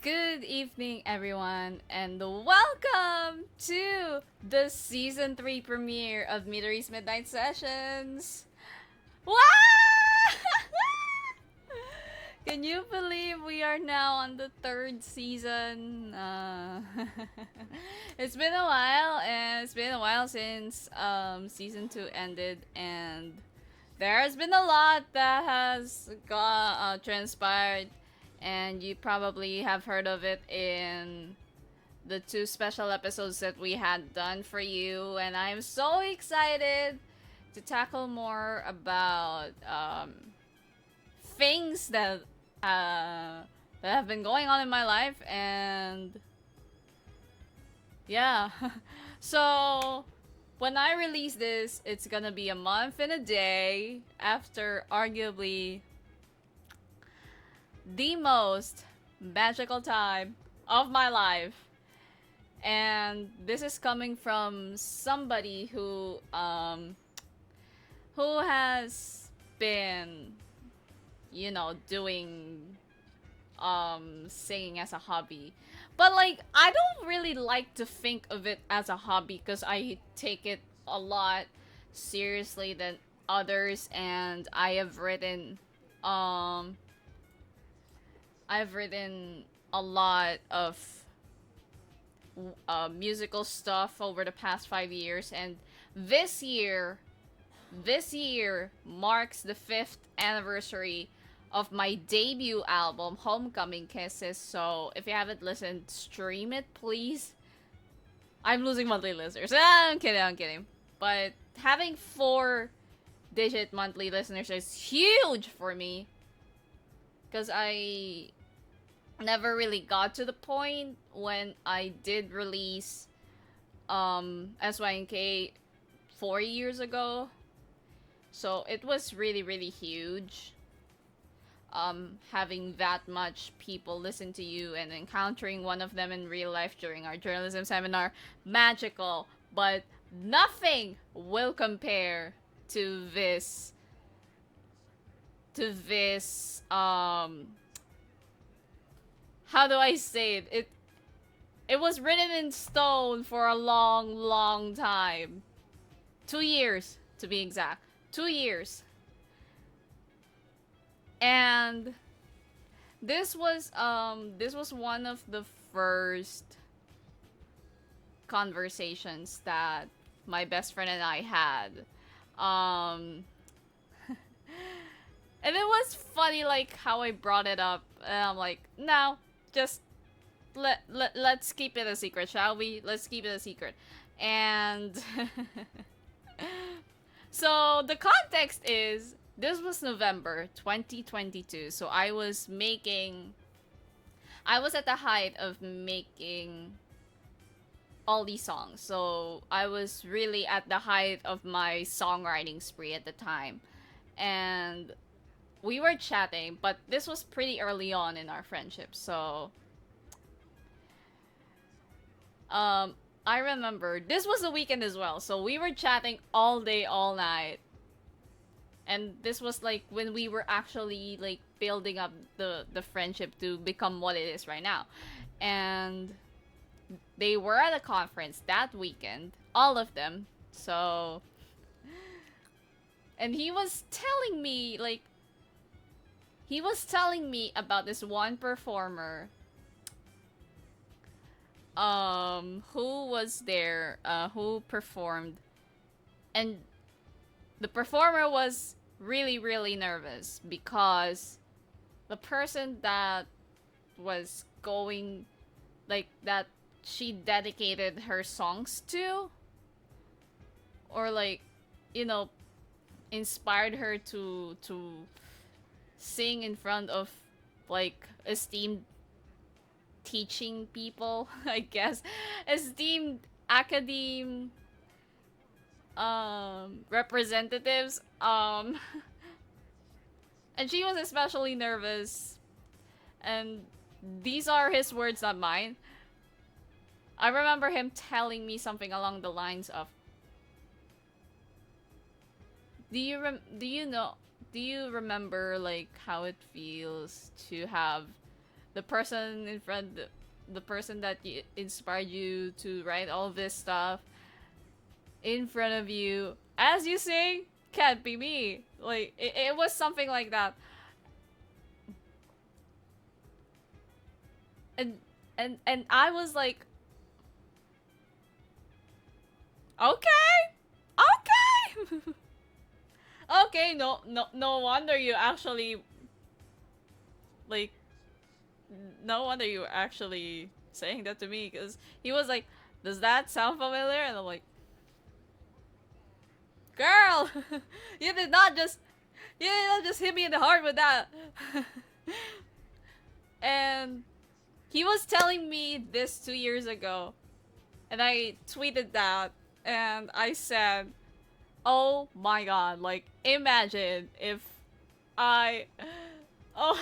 Good evening, everyone, and welcome to the season 3 premiere of Midori's Midnight Sessions. Wow! Can you believe we are now on the third season? It's been a while, and it's been a while since season 2 ended, and there has been a lot that has transpired, and you probably have heard of it in the two special episodes that we had done for you. And I'm so excited to tackle more about things that have been going on in my life, and yeah. So when I release this, it's gonna be a month and a day after arguably the most magical time of my life. And this is coming from somebody who has been, doing singing as a hobby. But like, I don't really like to think of it as a hobby because I take it a lot seriously than others, and um I've written a lot of musical stuff over the past 5 years, and this year this year marks the 5th anniversary of my debut album, Homecoming Kisses. So if you haven't listened, stream it, please. I'm losing monthly listeners. I'm kidding. But having 4-digit monthly listeners is huge for me, because I never really got to the point when I did release SYNK 4 years ago. So it was really huge. Having that much people listen to you and encountering one of them in real life during our journalism seminar, magical. But nothing will compare to this how do I say it? It was written in stone for a long time. 2 years to be exact. 2 years. And this was one of the first conversations that my best friend and I had. Um and it was funny, like, how I brought it up, and I'm like, no, just let's keep it a secret, shall we? Let's keep it a secret. And so the context is, this was November 2022. So I was at the height of making all these songs. So I was really at the height of my songwriting spree at the time. And we were chatting, but this was pretty early on in our friendship. So I remember this was the weekend as well. So we were chatting all day, all night. And this was like when we were actually like building up the friendship to become what it is right now. And they were at a conference that weekend, all of them. So, and he was telling me about this one performer who was there, who performed, and the performer was really nervous because the person that was going, like, that she dedicated her songs to, or like, you know inspired her to sing in front of, like, esteemed teaching people, I guess, esteemed academe representatives, and she was especially nervous, and these are his words, not mine. I remember him telling me something along the lines of, do you remember, like, how it feels to have the person in front, the person that inspired you to write all this stuff in front of you as you sing can't be me. Like it was something like that. And and I was like, okay, okay. Okay, no wonder you actually, like, no wonder you were actually saying that to me, because he was like, does that sound familiar? And I'm like, girl, you did not just, you did not just hit me in the heart with that. And he was telling me this 2 years ago, and I tweeted that, and I said, oh my god, like, imagine if I, oh,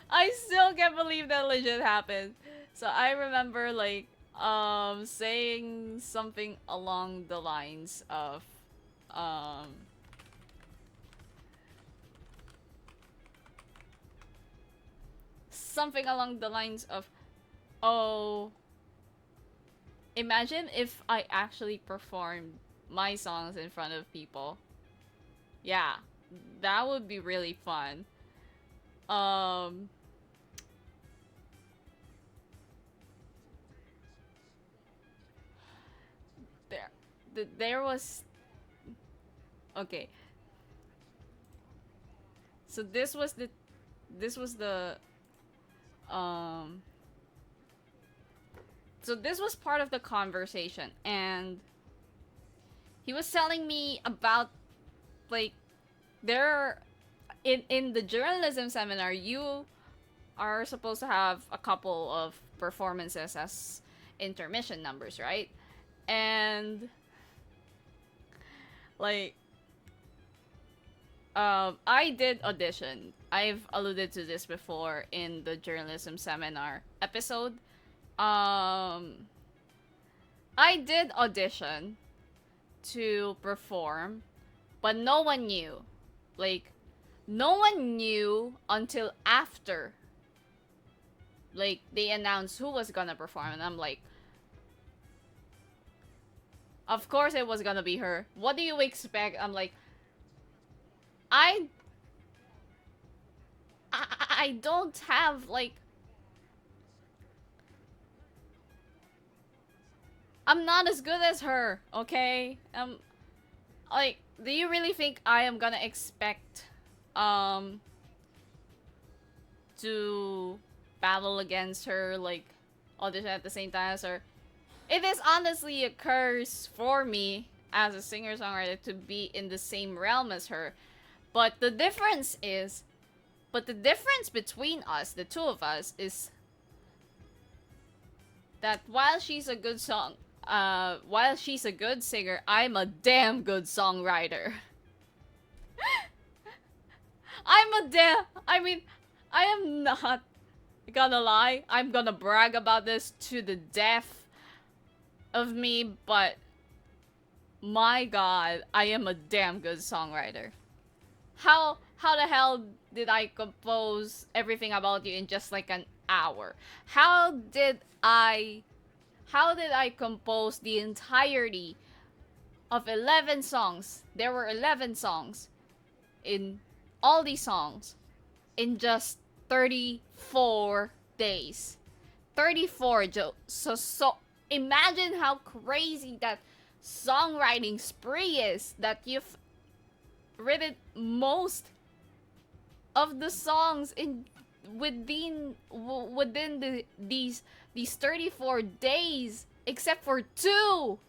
I still can't believe that legit happened. So I remember, like, saying something along the lines of, um, something along the lines of, oh, imagine if I actually performed my songs in front of people. Yeah, that would be really fun. Um, there, there was, okay. So this was the, um, so this was part of the conversation, and he was telling me about, like, there, in the journalism seminar, you are supposed to have a couple of performances as intermission numbers, right? And, like, I did audition. I've alluded to this before in the journalism seminar episode. I did audition to perform, but no one knew. Like, no one knew until after, like, they announced who was gonna perform, and I'm like, of course it was gonna be her. What do you expect? I'm like, I I don't have, like, I'm not as good as her, okay? Like, do you really think I am gonna expect, to battle against her, like, audition at the same time as her? It is honestly a curse for me as a singer-songwriter to be in the same realm as her. But the difference is, but the difference between us, the two of us, is that while she's a good while she's a good singer, I'm a damn good songwriter. I mean, I am not gonna lie. I'm gonna brag about this to the death of me, but my god, I am a damn good songwriter. How the hell did I compose Everything About You in just like an hour? How did I compose the entirety of 11 songs? There were 11 songs in all these songs in just 34 days. 34, Joe. So imagine how crazy that songwriting spree is, that you've written most of the songs in within these 34 days, except for 2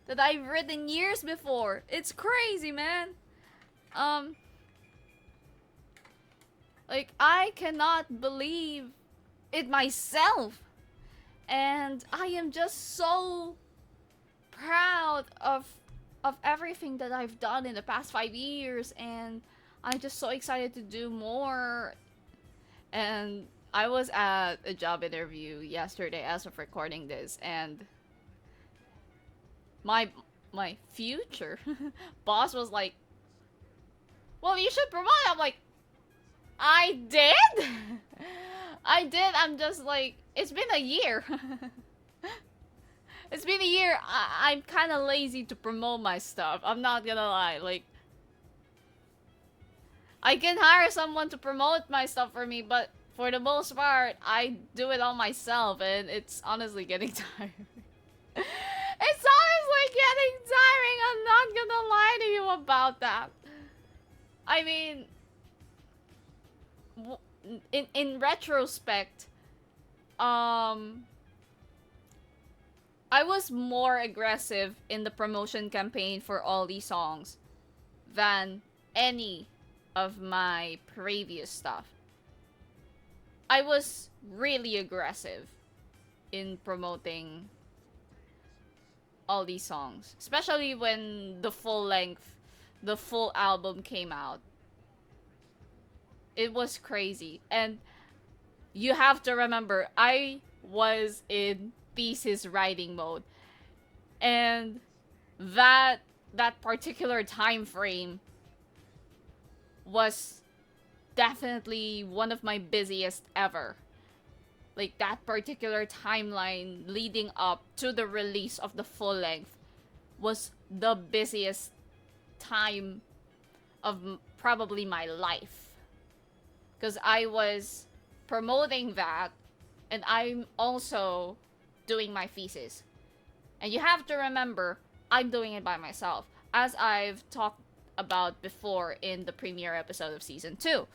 that I've written years before. It's crazy, man. Like, I cannot believe it myself. And I am just so proud of everything that I've done in the past 5 years, and I'm just so excited to do more. And I was at a job interview yesterday as of recording this, and my future boss was like, well, you should promote. I'm like, I did? I did. I'm just like, it's been a year. It's been a year. I'm kind of lazy to promote my stuff. I'm not gonna lie. Like, I can hire someone to promote my stuff for me, but for the most part, I do it all myself, and it's honestly getting tiring. It's honestly getting tiring. I'm not gonna lie to you about that. I mean, in retrospect, I was more aggressive in the promotion campaign for all these songs than any of my previous stuff. I was really aggressive in promoting all these songs, especially when the full album came out. It was crazy. And you have to remember, I was in thesis writing mode. And that particular time frame was definitely one of my busiest ever. Like, that particular timeline leading up to the release of the full length was the busiest time of probably my life. Because I was promoting that, and I'm also doing my thesis. And you have to remember, I'm doing it by myself, as I've talked about before in the premiere episode of season 2.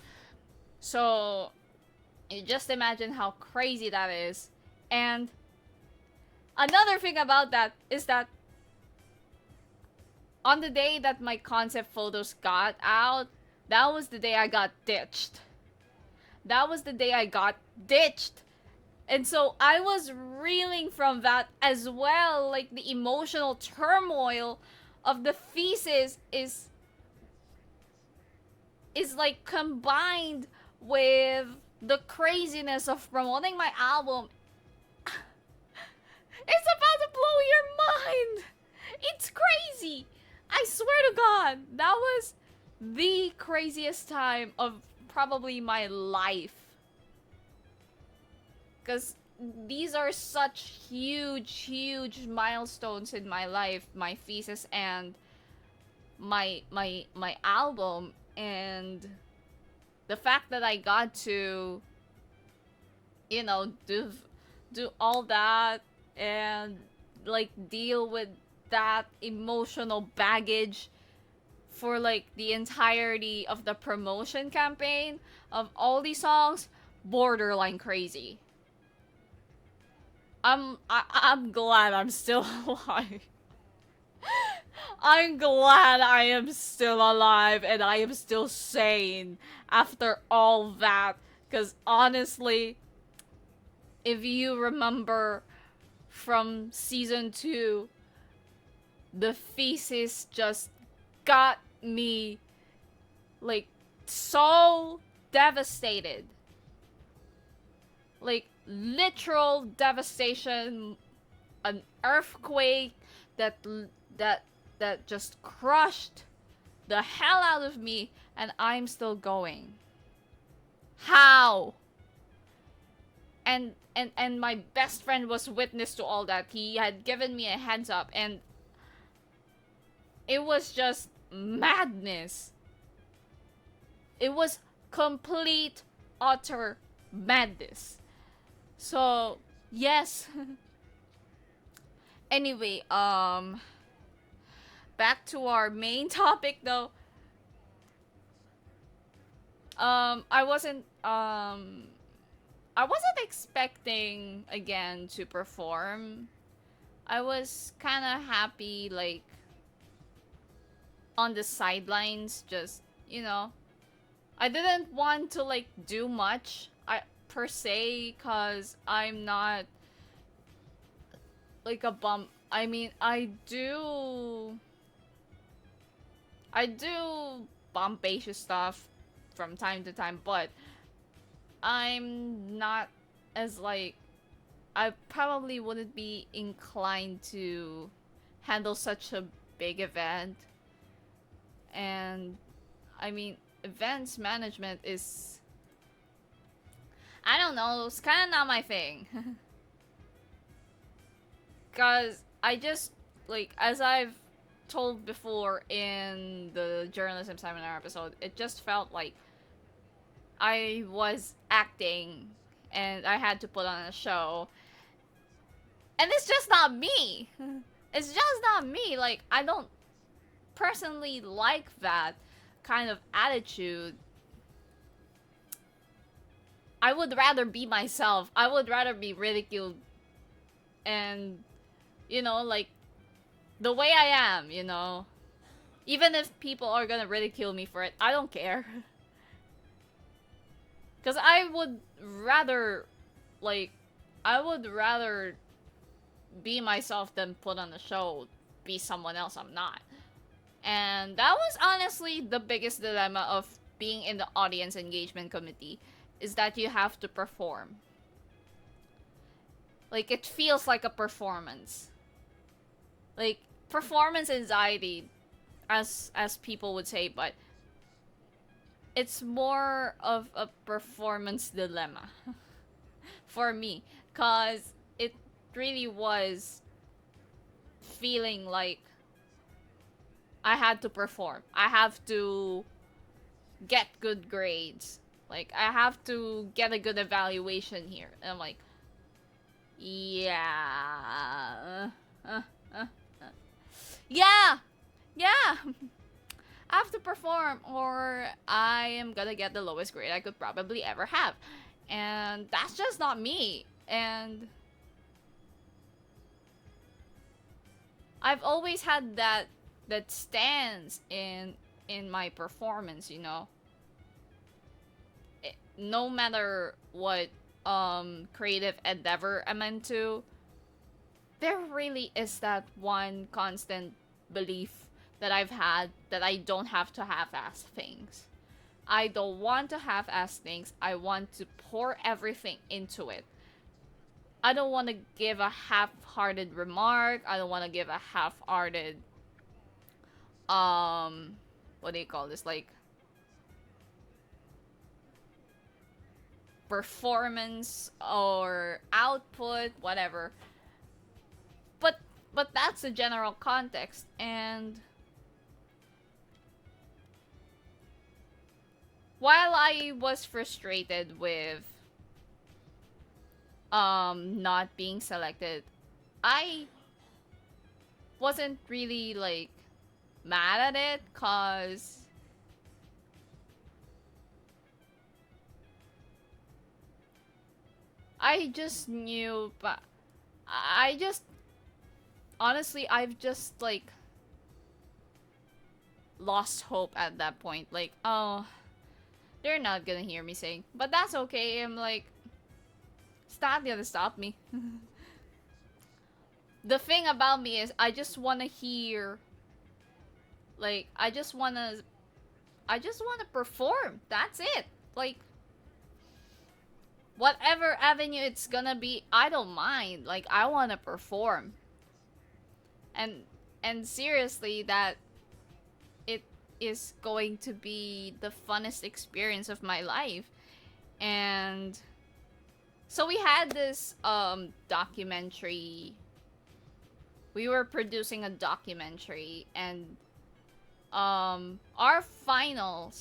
So, you just imagine how crazy that is. And another thing about that is that on the day that my concept photos got out, that was the day I got ditched. That was the day I got ditched. And so I was reeling from that as well. Like, the emotional turmoil of the thesis is like combined with the craziness of promoting my album. It's about to blow your mind. It's crazy. I swear to God, that was the craziest time of probably my life. Because these are such huge milestones in my life, my thesis and my album, and the fact that I got to, you know, do all that and like deal with that emotional baggage for like the entirety of the promotion campaign of all these songs, borderline crazy. I'm glad I'm still alive. I'm glad I am still alive and I am still sane after all that. Because honestly, if you remember from season 2, the thesis just got me like so devastated. Like, literal devastation, an earthquake that just crushed the hell out of me, and I'm still going. How? And my best friend was witness to all that. He had given me a heads up, and it was just madness. It was complete, utter madness. So, yes. Anyway, back to our main topic though. I wasn't expecting again to perform. I was kind of happy, like on the sidelines, just, you know. I didn't want to like do much per se, cause I'm not like a bum. I mean, I do bombacious stuff from time to time, but I'm not as like, I probably wouldn't be inclined to handle such a big event. And I mean, events management is, I don't know, it's kind of not my thing. Because I just, like, as I've told before in the journalism seminar episode, it just felt like I was acting and I had to put on a show. And it's just not me. It's just not me. Like, I don't personally like that kind of attitude. I would rather be myself. I would rather be ridiculed and, like, the way I am, Even if people are gonna ridicule me for it, I don't care. Because I would rather, like, I would rather be myself than put on a show, be someone else I'm not. And that was honestly the biggest dilemma of being in the audience engagement committee, is that you have to perform. Like, it feels like a performance. Like, performance anxiety, as people would say, but it's more of a performance dilemma for me, cause it really was feeling like I had to perform. I have to get good grades. Like, I have to get a good evaluation here. And I'm like, yeah. Yeah! Yeah! I have to perform, or I am gonna get the lowest grade I could probably ever have. And that's just not me. And I've always had that stance in my performance, no matter what creative endeavor I'm into, there really is that one constant belief that I've had that I don't have to half-ass things. I don't want to half-ass things. I want to pour everything into it. I don't want to give a half-hearted remark. I don't want to give a half-hearted what do you call this, like, performance or output, whatever. But that's the general context. And while I was frustrated with not being selected, I wasn't really, like, mad at it, cause I just knew, but I just, honestly, I've just, like, lost hope at that point. Like, oh, they're not gonna hear me sing. But that's okay. I'm like, it's not gonna stop me. The thing about me is, I just wanna hear, like, I just wanna perform. That's it. Like, whatever avenue it's gonna be, I don't mind. Like, I wanna perform. And seriously, that it is going to be the funnest experience of my life. And so we had this documentary. We were producing a documentary, and our final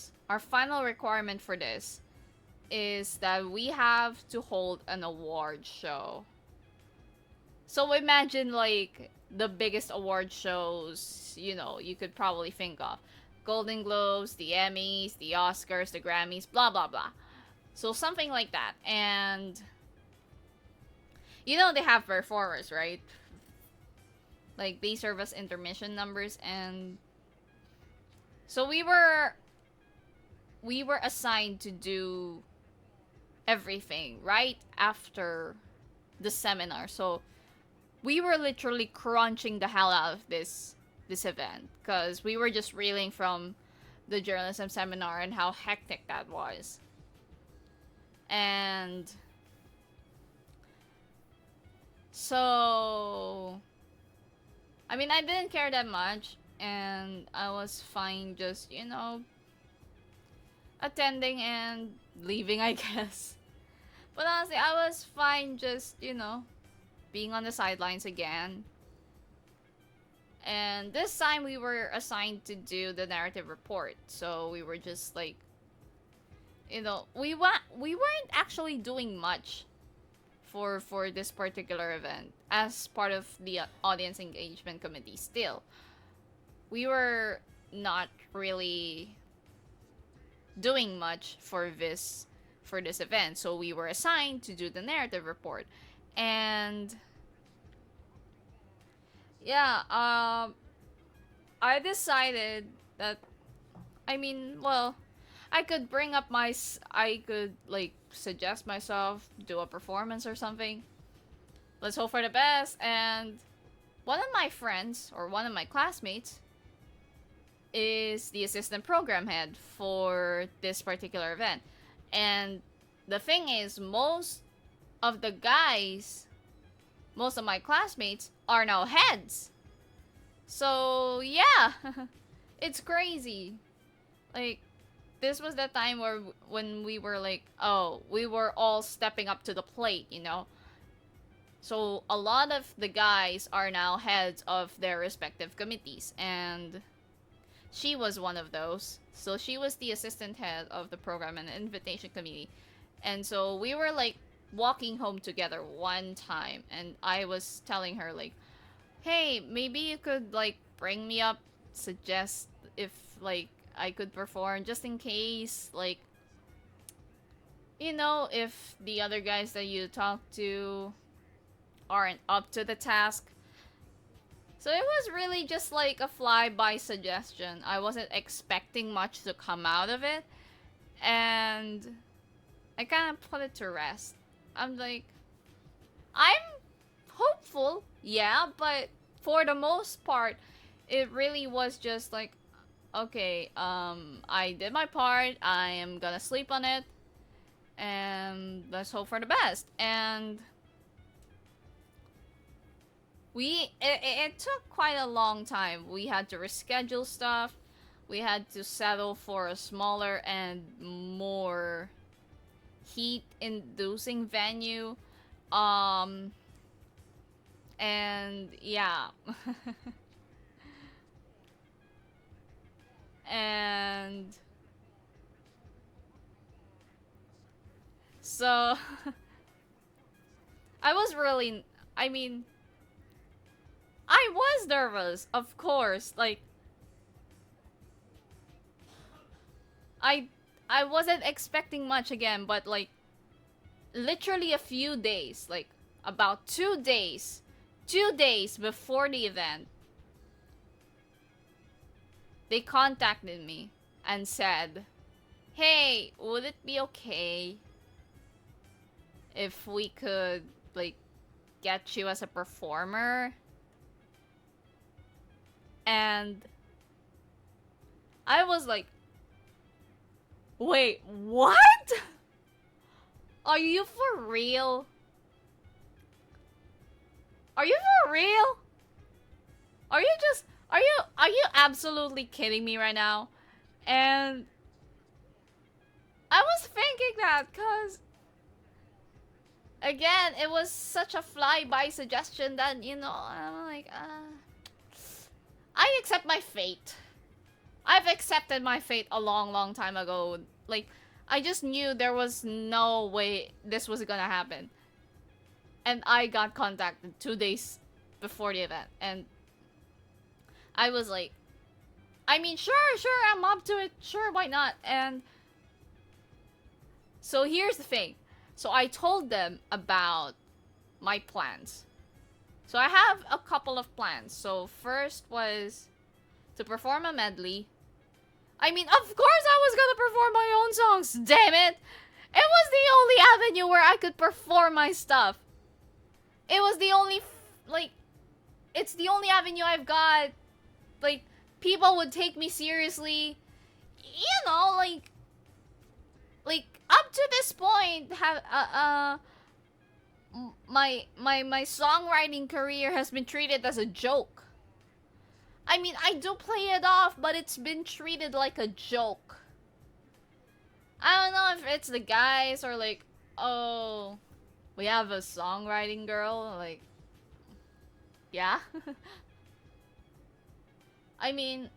requirement for this is that we have to hold an award show. So imagine, like, the biggest award shows, you could probably think of. Golden Globes, the Emmys, the Oscars, the Grammys, blah, blah, blah. So something like that. And, they have performers, right? Like, they serve as intermission numbers. And so we were assigned to do everything right after the seminar. So we were literally crunching the hell out of this event, because we were just reeling from the journalism seminar and how hectic that was. And so, I mean, I didn't care that much, and I was fine just, attending and leaving, I guess. But honestly, I was fine just, being on the sidelines again. And this time we were assigned to do the narrative report. So we were just like, we weren't actually doing much for this particular event as part of the audience engagement committee. Still, we were not really doing much for this event. So we were assigned to do the narrative report. And yeah, I decided that, well, I could like suggest myself, do a performance or something. Let's hope for the best. And one of my friends or one of my classmates is the assistant program head for this particular event. And the thing is, most of my classmates are now heads. So, yeah. It's crazy. Like, this was the time when we were like, oh, we were all stepping up to the plate. So, a lot of the guys are now heads of their respective committees. And she was one of those. So, she was the assistant head of the program and invitation committee. And so, we were like walking home together one time. And I was telling her, like, hey, maybe you could like bring me up, suggest if like I could perform just in case, like, if the other guys that you talk to aren't up to the task. So it was really just like a flyby suggestion. I wasn't expecting much to come out of it. And I kind of put it to rest. I'm like, I'm hopeful, yeah, but for the most part, it really was just like, okay, I did my part, I am gonna sleep on it, and let's hope for the best. And it took quite a long time. We had to reschedule stuff, we had to settle for a smaller and more heat-inducing venue, and yeah. And so I was really, I was nervous, of course. Like, I wasn't expecting much again, but like literally a few days, like about 2 days before the event, they contacted me and said, hey, would it be okay if we could like get you as a performer? And I was like, wait, what? Are you for real? Are you for real? Are you absolutely kidding me right now? And I was thinking that because, again, it was such a flyby suggestion that, I'm like, I accept my fate. I've accepted my fate a long, long time ago. Like, I just knew there was no way this was gonna happen. And I got contacted 2 days before the event. And I was like, sure, I'm up to it. Sure, why not? And so here's the thing. So I told them about my plans. So I have a couple of plans. So first was to perform a medley. Of course I was gonna perform my own songs, damn it! It was the only avenue where I could perform my stuff. It was the only, it's the only avenue I've got. Like, people would take me seriously. Like up to this point, my songwriting career has been treated as a joke. I do play it off, but it's been treated like a joke. I don't know if it's the guys or like Oh, we have a songwriting girl. Like, yeah. I mean,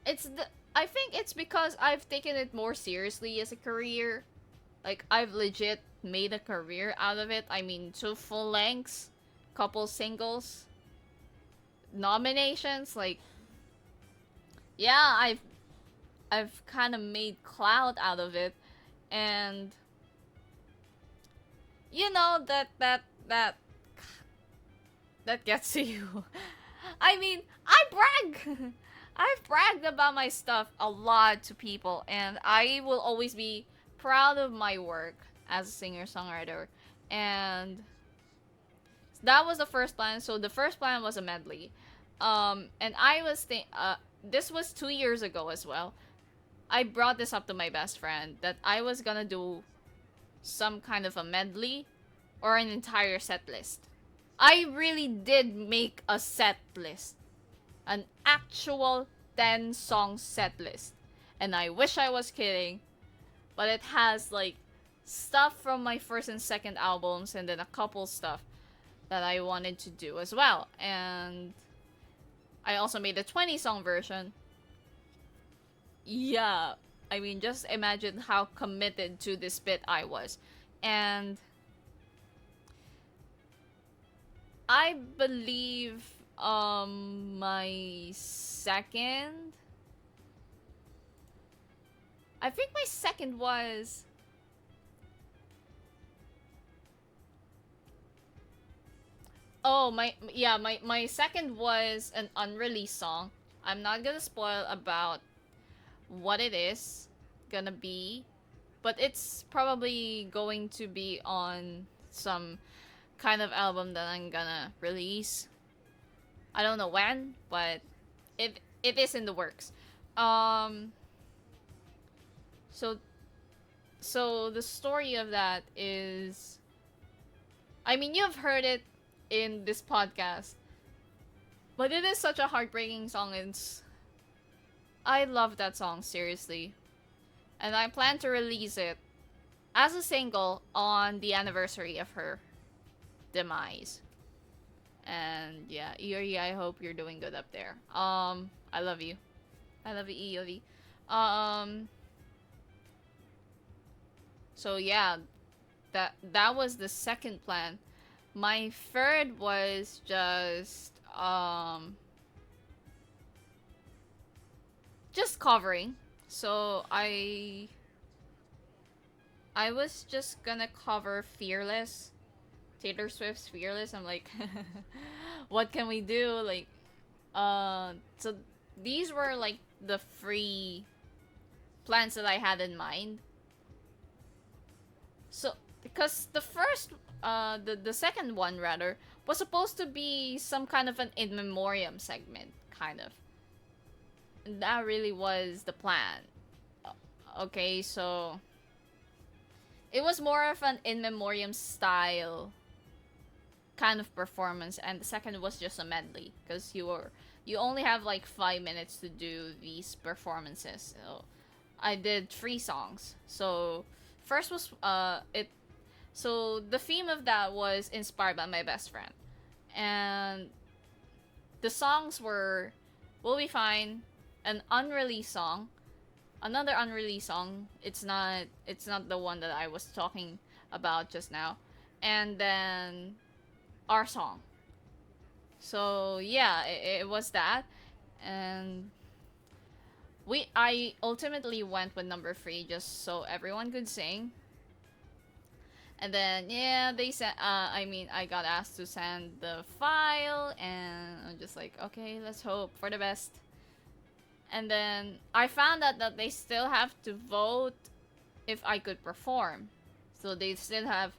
it's the. I think it's because I've taken it more seriously as a career. Like, I've legit made a career out of it. I mean, two full lengths, couple singles, nominations. Like, yeah, I've kind of made clout out of it, and you know that gets to you. I mean, I brag. I've bragged about my stuff a lot to people, and I will always be proud of my work as a singer songwriter. And that was the first plan. So the first plan was a medley, and I was this was 2 years ago as well. I brought this up to my best friend that I was gonna do some kind of a medley or an entire set list. I really did make a set list, an actual 10 song set list. And I wish I was kidding, but it has like stuff from my first and second albums and then a couple stuff that I wanted to do as well. And I also made a 20 song version. Yeah, I mean, just imagine how committed to this bit I was. And I believe my second, I think my second was, oh, my second was an unreleased song. I'm not gonna spoil about what it is gonna be, but it's probably going to be on some kind of album that I'm gonna release. I don't know when, but it is in the works. Um so so the story of that is, I mean, you've heard it in this podcast, but it is such a heartbreaking song. I love that song, seriously. And I plan to release it as a single on the anniversary of her demise. And yeah, Iori, I hope you're doing good up there. I love you. I love you, Iori. Um, so yeah, that was the second plan. My third was just covering. So I was just gonna cover Fearless, Taylor Swift's Fearless. I'm like, what can we do? Like, so these were like the free plans that I had in mind. So because the first, the second one rather was supposed to be some kind of an in memoriam segment, kind of. And that really was the plan. Okay, so it was more of an in memoriam style kind of performance, and the second was just a medley because you only have like 5 minutes to do these performances. So I did 3 songs. So first was it. So the theme of that was inspired by my best friend, and the songs were "Will Be Fine," an unreleased song, another unreleased song. It's not the one that I was talking about just now, and then our song. So yeah, it was that, and I ultimately went with number 3 just so everyone could sing. And then yeah, they sent. I mean, I got asked to send the file, and I'm just like, okay, let's hope for the best. And then I found out that they still have to vote if I could perform, so they still have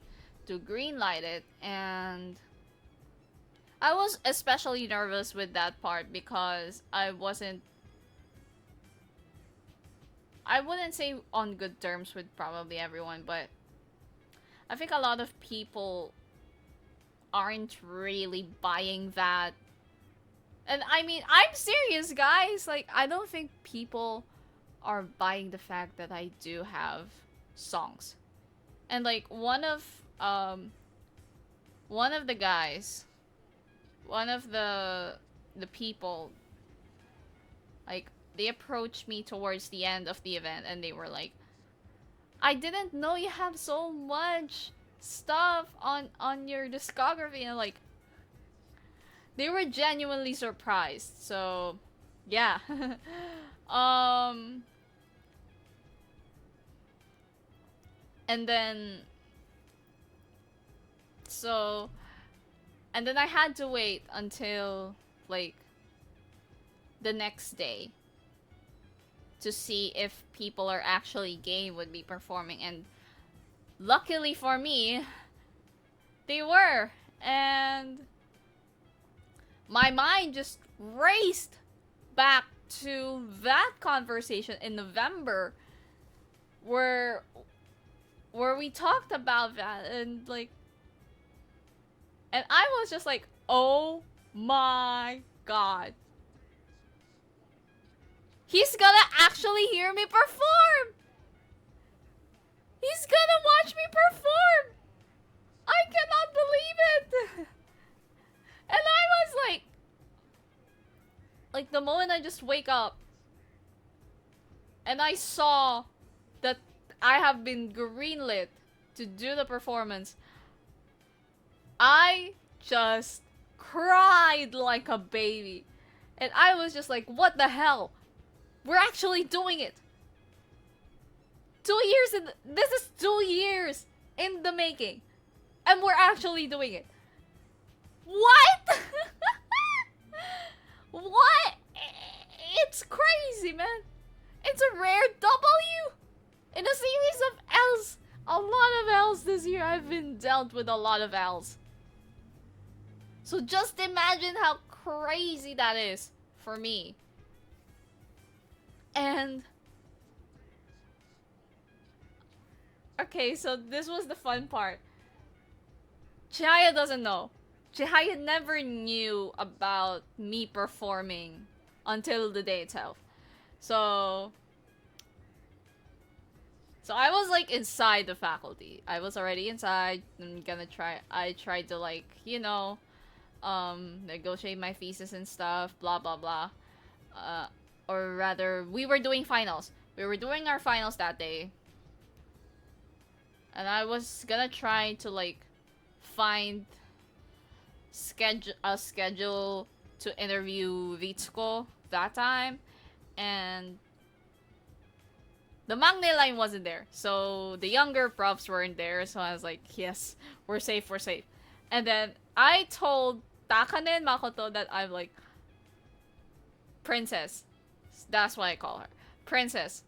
to greenlight it, and I was especially nervous with that part because I wouldn't say on good terms with probably everyone, but I think a lot of people aren't really buying that. And I mean, I'm serious, guys. Like, I don't think people are buying the fact that I do have songs. And like one of the guys, one of the people, like they approached me towards the end of the event and they were like, I didn't know you have so much stuff on your discography. And like, they were genuinely surprised. So yeah. um and then so and then I had to wait until like the next day to see if people are actually game with me performing, and luckily for me, they were. And my mind just raced back to that conversation in November where we talked about that, and like, and I was just like, oh my god, he's gonna actually hear me perform! He's gonna watch me perform! I cannot believe it! And I was like the moment I just wake up and I saw that I have been greenlit to do the performance, I just cried like a baby. And I was just like, what the hell? We're actually doing it. 2 years in this is 2 years in the making. And we're actually doing it. What? What? It's crazy, man. It's a rare W in a series of L's. A lot of L's this year. I've been dealt with a lot of L's. So just imagine how crazy that is for me. And okay, so this was the fun part. Chihaya doesn't know. Chihaya never knew about me performing until the day itself. So I was like inside the faculty. I was already inside. I tried to like, you know, negotiate my thesis and stuff, blah blah blah. Or rather, we were doing finals. We were doing our finals that day. And I was gonna try to like find a schedule to interview Ritsuko that time, and the Magne line wasn't there, so the younger profs weren't there. So I was like, yes, we're safe, we're safe. And then I told Takane and Makoto that I'm like, Princess, that's why I call her Princess,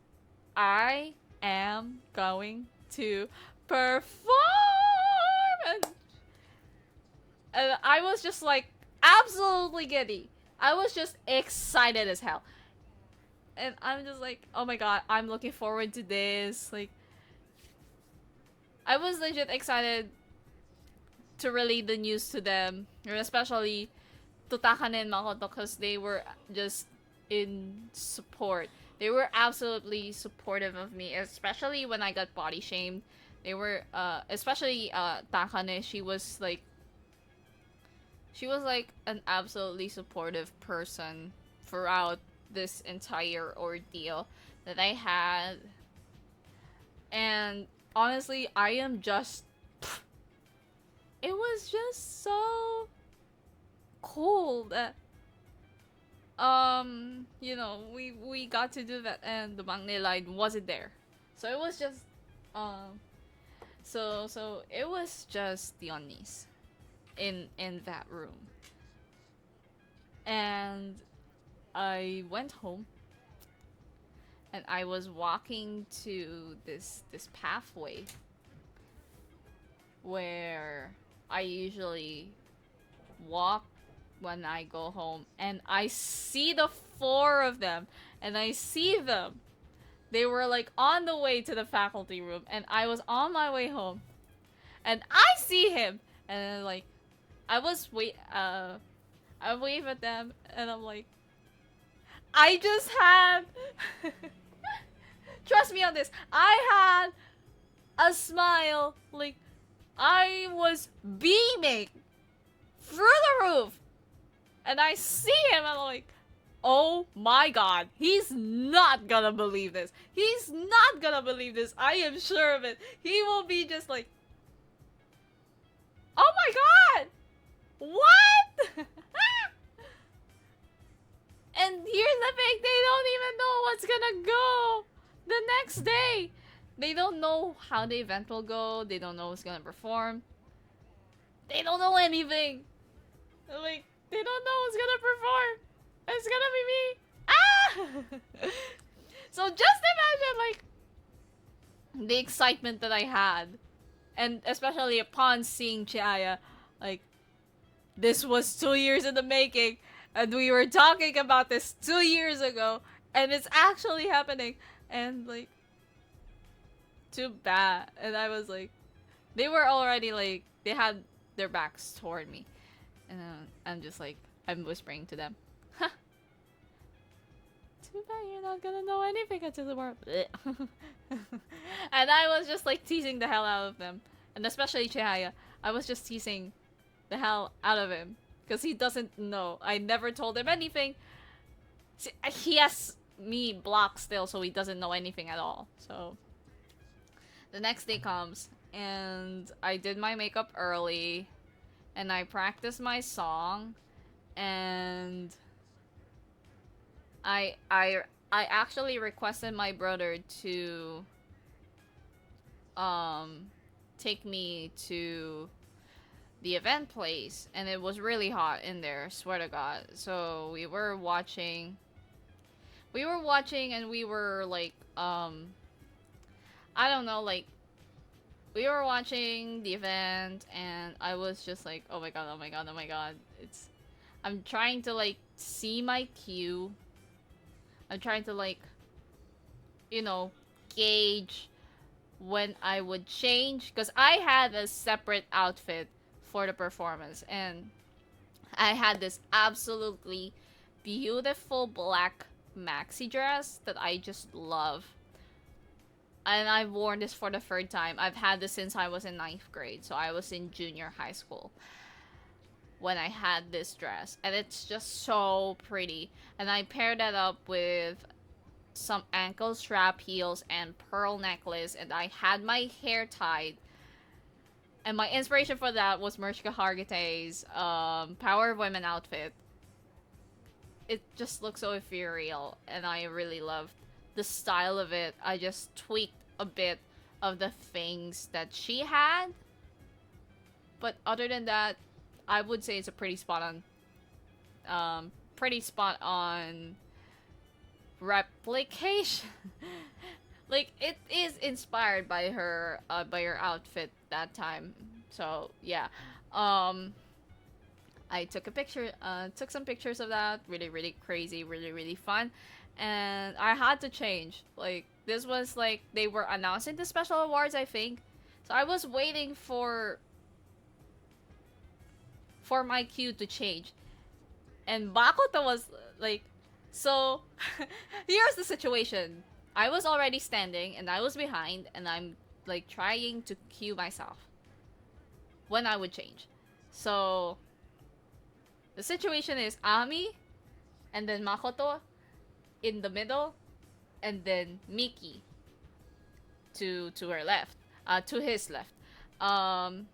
I am going to perform. And I was just like absolutely giddy. I was just excited as hell. And I'm just like, oh my god, I'm looking forward to this. Like, I was legit excited to relay the news to them, or especially to Takane and Makoto, because they were just in support. They were absolutely supportive of me, especially when I got body shamed. They were, especially Takane, she was like an absolutely supportive person throughout this entire ordeal that I had. And honestly, I am just, it was just so cool that you know, we got to do that, and the Magne line wasn't there. So it was just so it was just the Onnis in that room. And I went home and I was walking to this pathway where I usually walk when I go home, and I see the 4 of them, and I see them. They were like on the way to the faculty room, and I was on my way home, and I see him, and like I wave at them, and I'm like, I just had trust me on this, I had a smile. Like, I was beaming through the roof. And I see him and I'm like, oh my god, he's not gonna believe this. He's not gonna believe this. I am sure of it. He will be just like, oh my god! What? And here's the thing, they don't even know what's gonna go the next day. They don't know how the event will go. They don't know who's gonna perform. They don't know anything. Like, they don't know who's gonna perform. It's gonna be me. Ah! So just imagine, like, the excitement that I had. And especially upon seeing Chaya, like, this was 2 years in the making. And we were talking about this 2 years ago. And it's actually happening. And, like, too bad. And I was like, they were already, like, they had their backs toward me. And I'm just like, I'm whispering to them, huh. Too bad you're not gonna know anything until tomorrow. And I was just like teasing the hell out of them. And especially Chihaya. I was just teasing the hell out of him. Because he doesn't know. I never told him anything. He has me blocked still, so he doesn't know anything at all. So the next day comes, and I did my makeup early, and I practiced my song, and I actually requested my brother to take me to the event place, and it was really hot in there, swear to god. So we were watching and we were like I don't know, like, we were watching the event, and I was just like, oh my god, oh my god, oh my god. I'm trying to, like, see my cue. I'm trying to, like, you know, gauge when I would change, because I had a separate outfit for the performance, and I had this absolutely beautiful black maxi dress that I just love. And I've worn this for the third time. I've had this since I was in 9th grade, so I was in junior high school when I had this dress, and it's just so pretty. And I paired that up with some ankle strap heels and pearl necklace, and I had my hair tied. And my inspiration for that was Mariska Hargitay's Power of Women outfit. It just looks so ethereal, and I really loved the style of it. I just tweaked a bit of the things that she had. But other than that, I would say it's a pretty spot on replication. Like, it is inspired by her outfit that time. So yeah, I took some pictures of that. Really, really crazy, really, really fun. And I had to change. Like, this was like, they were announcing the special awards, I think. So I was waiting for my cue to change. And Makoto was like, so here's the situation. I was already standing and I was behind, and I'm like trying to cue myself when I would change. So the situation is Ami and then Makoto in the middle, and then Miki to her left, to his left. And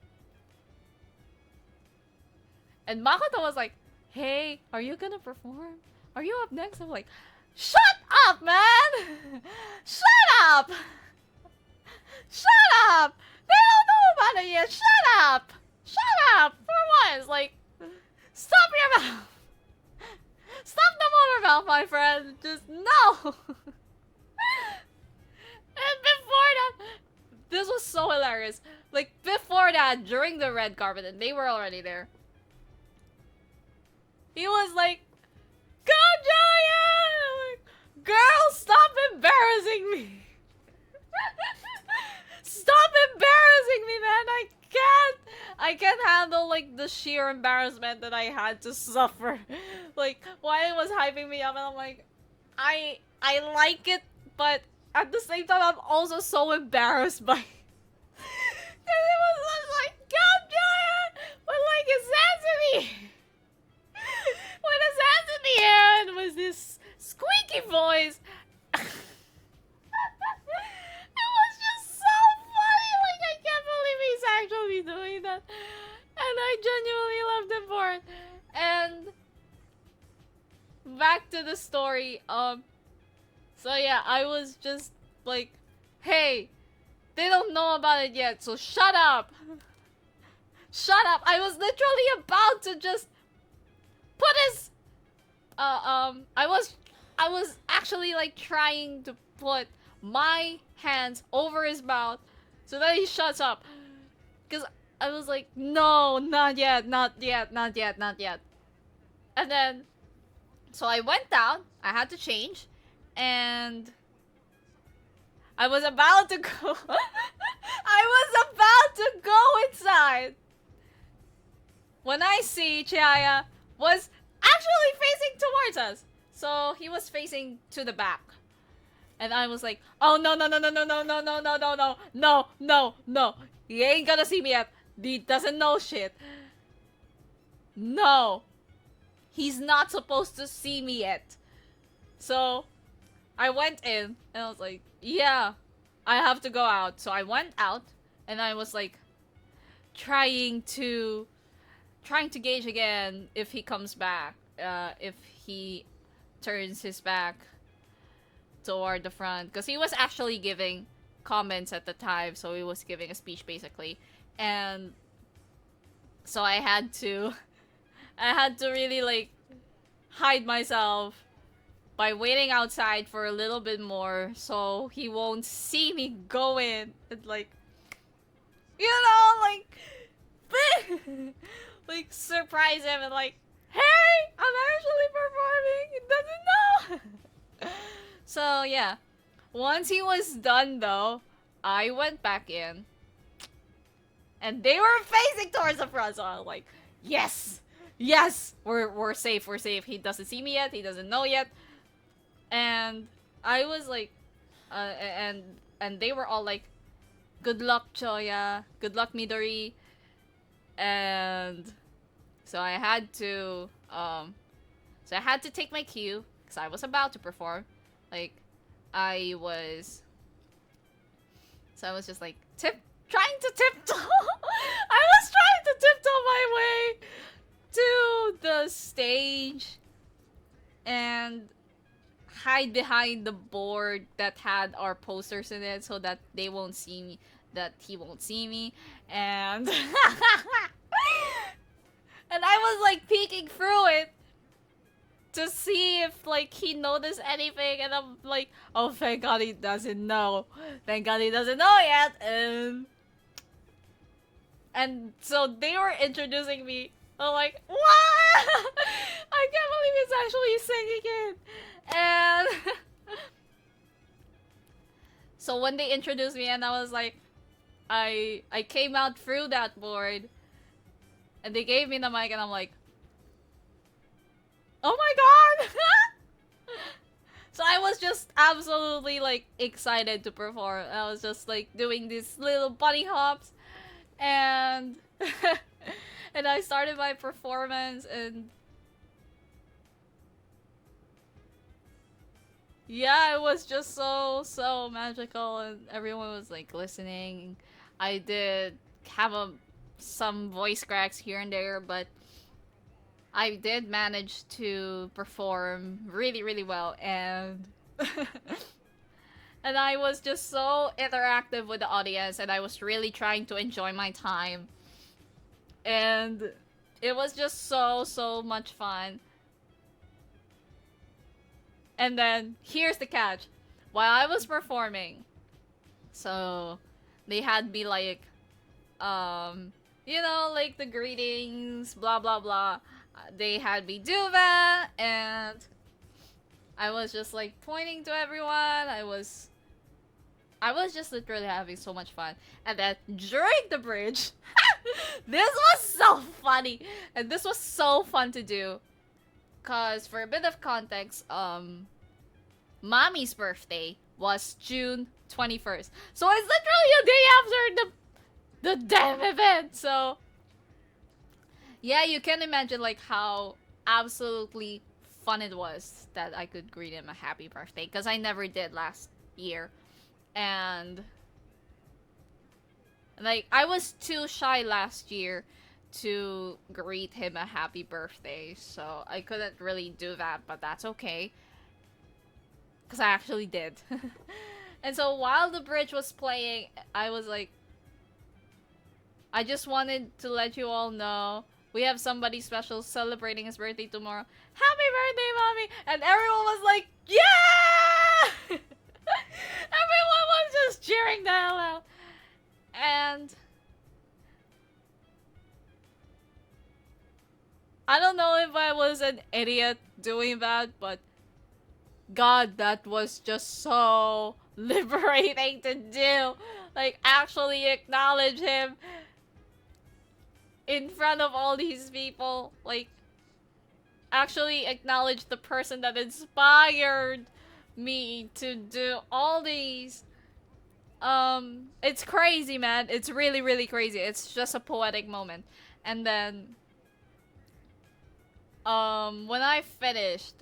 Makoto was like, hey, are you gonna perform? Are you up next? I'm like, shut up, man! Shut up! Shut up! They don't know about it yet! Shut up! Shut up! For once, like, stop your mouth! Stop the motor mouth, my friend! Just, no! And before that, this was so hilarious. Like, before that, during the red carpet, and they were already there, he was like, come, Giant! Like, girl, stop embarrassing me! Stop embarrassing me, man! I can't handle, like, the sheer embarrassment that I had to suffer. Like, while it was hyping me up, and I'm like, I like it, but at the same time, I'm also so embarrassed by that. And I genuinely left him for it. And back to the story. So yeah, I was just like, hey, they don't know about it yet, so shut up. Shut up. I was literally about to just put his I was actually like trying to put my hands over his mouth so that he shuts up. Cause I was like, no, not yet, not yet, not yet, not yet. And then so I went down, I had to change, and I was about to go I was about to go inside when I see Chiaya was actually facing towards us. So he was facing to the back. And I was like, oh no no no no no no no no no no no no no no. He ain't gonna see me yet. He doesn't know shit. No. He's not supposed to see me yet. So I went in and I was like, yeah, I have to go out. So I went out and I was like trying to gauge again if he comes back, if he turns his back toward the front, because he was actually giving comments at the time, so he was giving a speech basically, and so I had to really like hide myself by waiting outside for a little bit more so he won't see me go in and like, you know, like like surprise him and like, hey, I'm actually performing. He doesn't know. So yeah, once he was done though, I went back in, and they were facing towards the front. So I was like, yes, yes, we're safe, we're safe. He doesn't see me yet. He doesn't know yet. And I was like, and they were all like, good luck, Choya. Good luck, Midori. And so I had to take my cue because I was about to perform. Like, I was just like trying to tiptoe. I was trying to tiptoe my way to the stage and hide behind the board that had our posters in it so that they won't see me, that he won't see me, and and I was like peeking through it to see if like he noticed anything, and I'm like, oh, thank God he doesn't know. Thank God he doesn't know yet. And so they were introducing me. I'm like, what? I can't believe he's actually singing it. And so when they introduced me, and I was like, I came out through that board, and they gave me the mic, and I'm like, oh my God! So I was just absolutely like excited to perform. I was just like doing these little bunny hops, and and I started my performance, and yeah, it was just so magical, and everyone was like listening. I did have some voice cracks here and there, but I did manage to perform really, really well, and and I was just so interactive with the audience, and I was really trying to enjoy my time, and it was just so much fun. And then here's the catch: while I was performing, so they had me like, you know, like the greetings, blah blah blah. They had me do that, and I was just like pointing to everyone. I was just literally having so much fun. And then during the bridge, this was so funny, and this was so fun to do. Cause for a bit of context, Mommy's birthday was June 21st. So it's literally a day after the damn event. So yeah, you can imagine like how absolutely fun it was that I could greet him a happy birthday, because I never did last year. And Like, I was too shy last year to greet him a happy birthday, so I couldn't really do that, but that's okay. Because I actually did. And so while the bridge was playing, I was like, I just wanted to let you all know we have somebody special celebrating his birthday tomorrow. Happy birthday, mommy! And everyone was like, yeah! Everyone was just cheering the hell out. And I don't know if I was an idiot doing that, but God, that was just so liberating to do. Like, actually acknowledge him in front of all these people. Like, actually acknowledge the person that inspired me to do all these. It's crazy, man. It's really, really crazy. It's just a poetic moment. And then, when I finished,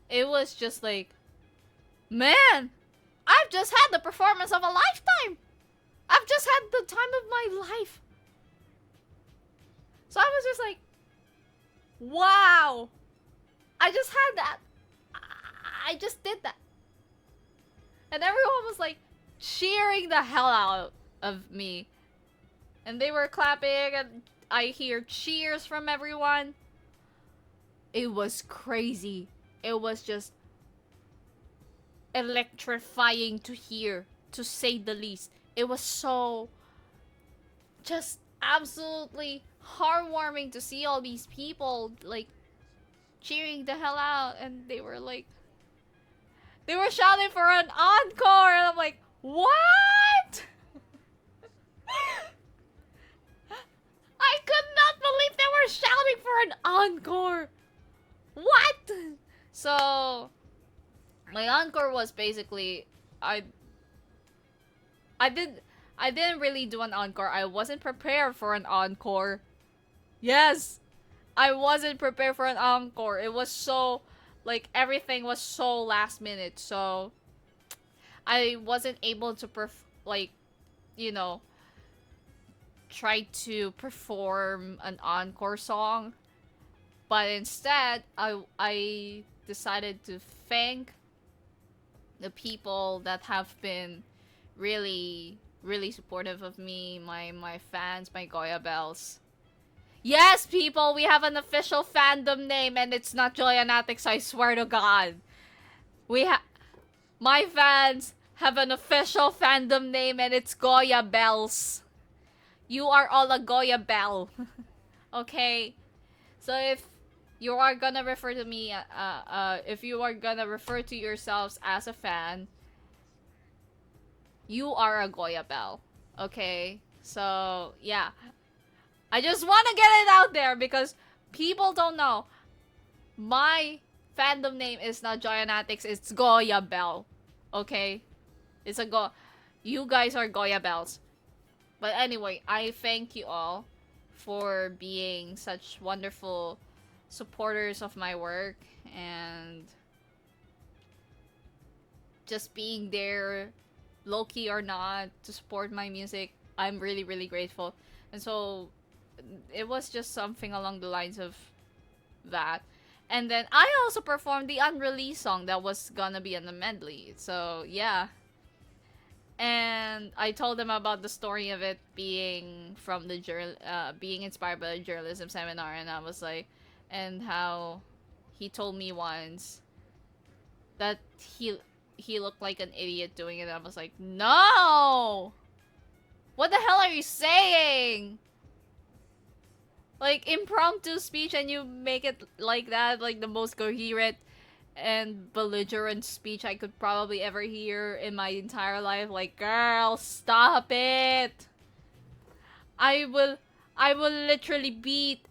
it was just like, man, I've just had the performance of a lifetime. I've just had the time of my life. So I was just like, wow, I just had that. I just did that. And everyone was like cheering the hell out of me. And they were clapping and I hear cheers from everyone. It was crazy. It was just electrifying to hear, to say the least. It was so just absolutely heartwarming to see all these people like cheering the hell out, and they were like, they were shouting for an encore, and I'm like, what? I could not believe they were shouting for an encore. What? So my encore was basically I didn't really do an encore. I wasn't prepared for an encore. Yes. I wasn't prepared for an encore. It was so like everything was so last minute. So I wasn't able to like, you know, try to perform an encore song. But instead, I decided to thank the people that have been really, really supportive of me, my fans, my Goya Bells. Yes, people, we have an official fandom name, and it's not Joyanatics, I swear to God. My fans have an official fandom name, and it's Goya Bells. You are all a Goya Bell. Okay? So if you are gonna refer to me, if you are gonna refer to yourselves as a fan, you are a Goya Bell. Okay? So, yeah. I just want to get it out there because people don't know. My fandom name is not Joyanatics, it's Goya Bell. Okay? It's a You guys are Goya Bells. But anyway, I thank you all for being such wonderful supporters of my work and just being there, low-key or not, to support my music. I'm really, really grateful. And so it was just something along the lines of that. And then I also performed the unreleased song that was gonna be in the medley. So yeah. And I told them about the story of it being from the being inspired by the journalism seminar, and I was like, and how he told me once that he looked like an idiot doing it. And I was like, no! What the hell are you saying? Like, impromptu speech and you make it like that, like the most coherent and belligerent speech I could probably ever hear in my entire life. Like, girl, stop it! I will literally beat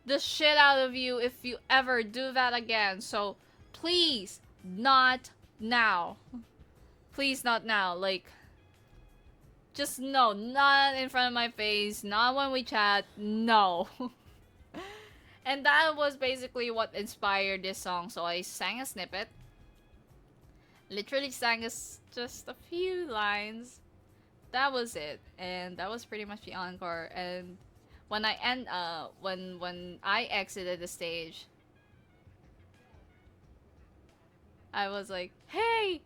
the shit out of you if you ever do that again. So, please, not now. Please, not now. Like, just no, not in front of my face, not when we chat, no. And that was basically what inspired this song. So I sang a snippet. Literally sang us just a few lines. That was it, and that was pretty much the encore. And when I exited the stage, I was like, "Hey,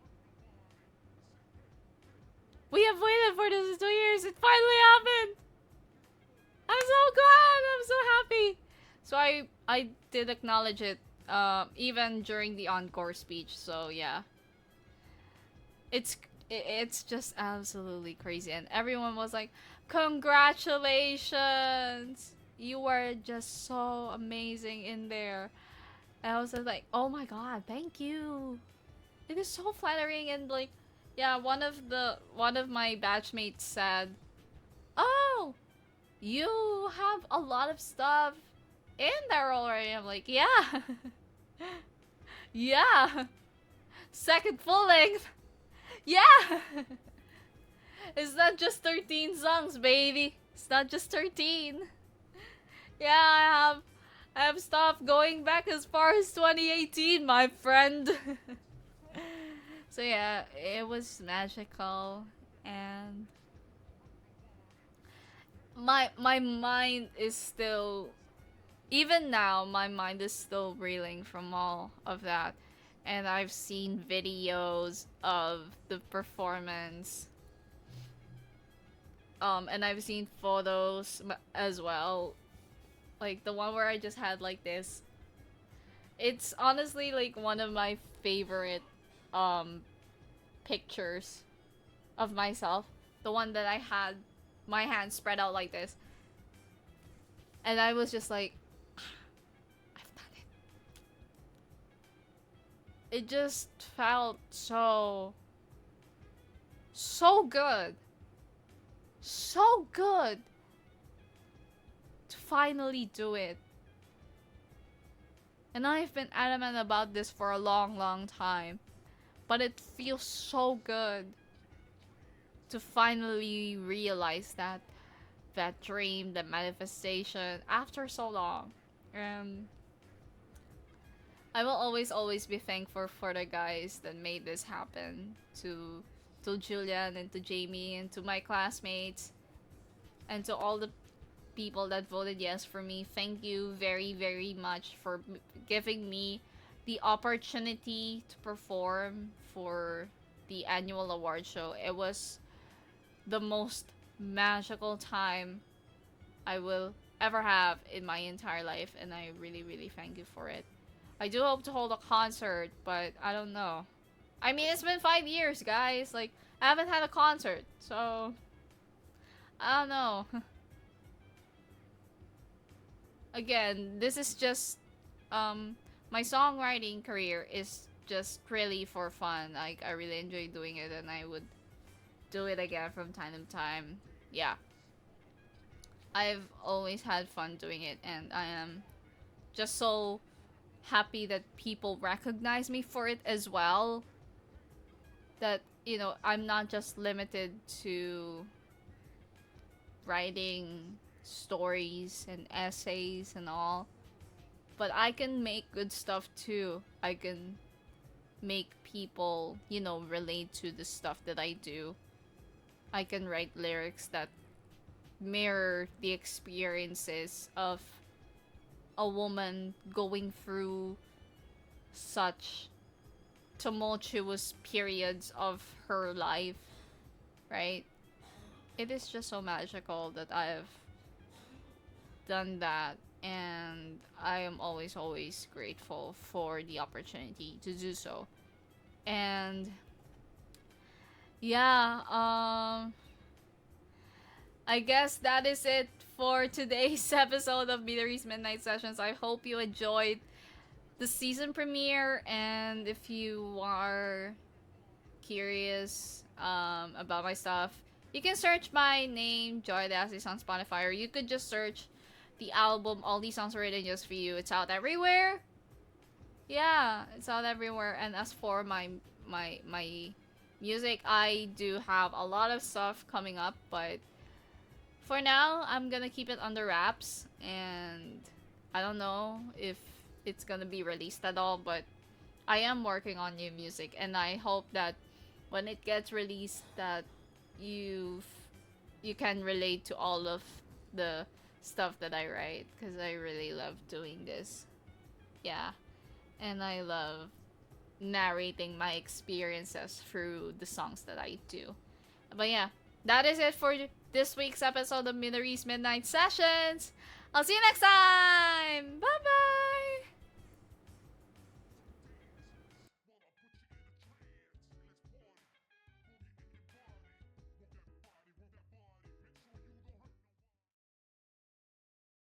we have waited for this 2 years. It finally happened. I'm so glad. I'm so happy." So I did acknowledge it, even during the encore speech. So yeah, it's it's just absolutely crazy, and everyone was like, "Congratulations! You were just so amazing in there." And I was just like, "Oh my god, thank you." It is so flattering, and like, yeah, one of my batchmates said, "Oh, you have a lot of stuff in there already." I'm like, "Yeah." Yeah. Second full length. Yeah. It's not just 13 songs, baby. It's not just 13. Yeah, I have stuff going back as far as 2018, my friend. So yeah, it was magical, and my mind is still, even now my mind is still reeling from all of that. And I've seen videos of the performance, and I've seen photos as well, like the one where I just had like this. It's honestly like one of my favorite um pictures of myself, the one that I had my hands spread out like this, and I was just like, I've done it. It just felt so good, so good to finally do it. And I've been adamant about this for a long time, but it feels so good to finally realize that dream, that manifestation after so long. And I will always be thankful for the guys that made this happen. To Julian and to Jamie and to my classmates and to all the people that voted yes for me. Thank you very much for giving me the opportunity to perform for the annual award show. It was the most magical time I will ever have in my entire life, and I really thank you for it. I do hope to hold a concert, but I don't know. I mean, it's been 5 years, guys. Like, I haven't had a concert, so I don't know. Again, this is just my songwriting career is just really for fun. Like, I really enjoy doing it, and I would do it again from time to time. Yeah, I've always had fun doing it, and I am just so happy that people recognize me for it as well. That, you know, I'm not just limited to writing stories and essays and all, but I can make good stuff too. I can make people, you know, relate to the stuff that I do. I can write lyrics that mirror the experiences of a woman going through such tumultuous periods of her life, right? It is just so magical that I've done that, and I am always grateful for the opportunity to do so. And yeah, I guess that is it for today's episode of Midori's Midnight Sessions. I hope you enjoyed the season premiere, and if you are curious about my stuff, you can search my name, Joy Dassis, on Spotify, or you could just search the album All These Songs Are Written Just For You. It's out everywhere. Yeah, it's out everywhere. And as for my music, I do have a lot of stuff coming up, but for now, I'm gonna keep it under wraps, and I don't know if it's gonna be released at all, but I am working on new music, and I hope that when it gets released, that you you can relate to all of the stuff that I write, because I really love doing this. Yeah, and I love narrating my experiences through the songs that I do. But yeah, that is it for this week's episode of Midori's Midnight Sessions. I'll see you next time. Bye bye.